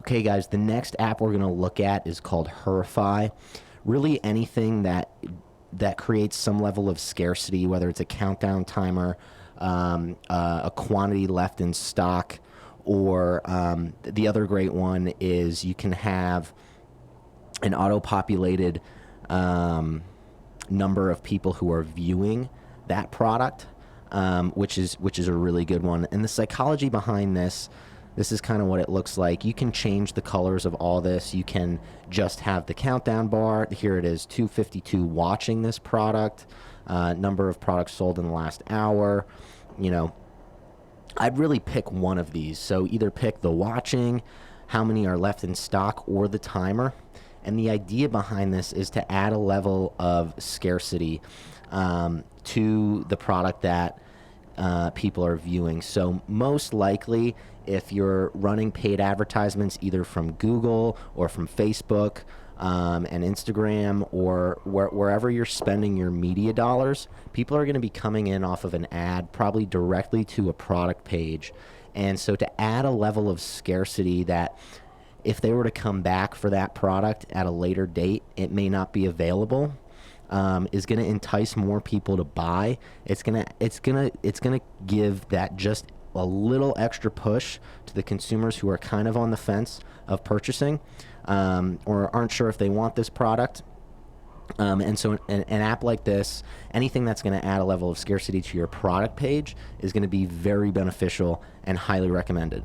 Okay, guys, the next app we're going to look at is called Hurrify. Really anything that creates some level of scarcity, whether it's a countdown timer, a quantity left in stock, or the other great one is you can have an auto-populated number of people who are viewing that product, which is a really good one. And the psychology behind this is kind of what it looks like. You can change the colors of all this. You can just have the countdown bar. Here it is, 252 watching this product, number of products sold in the last hour. You know, I'd really pick one of these. So either pick the watching, how many are left in stock, or the timer. And the idea behind this is to add a level of scarcity to the product that people are viewing. So most likely, if you're running paid advertisements either from Google or from Facebook and Instagram or wherever you're spending your media dollars, people are going to be coming in off of an ad probably directly to a product page. And so to add a level of scarcity that if they were to come back for that product at a later date, it may not be available, is going to entice more people to buy. It's gonna give that just a little extra push to the consumers who are kind of on the fence of purchasing, or aren't sure if they want this product. And so an app like this, anything that's going to add a level of scarcity to your product page is going to be very beneficial and highly recommended.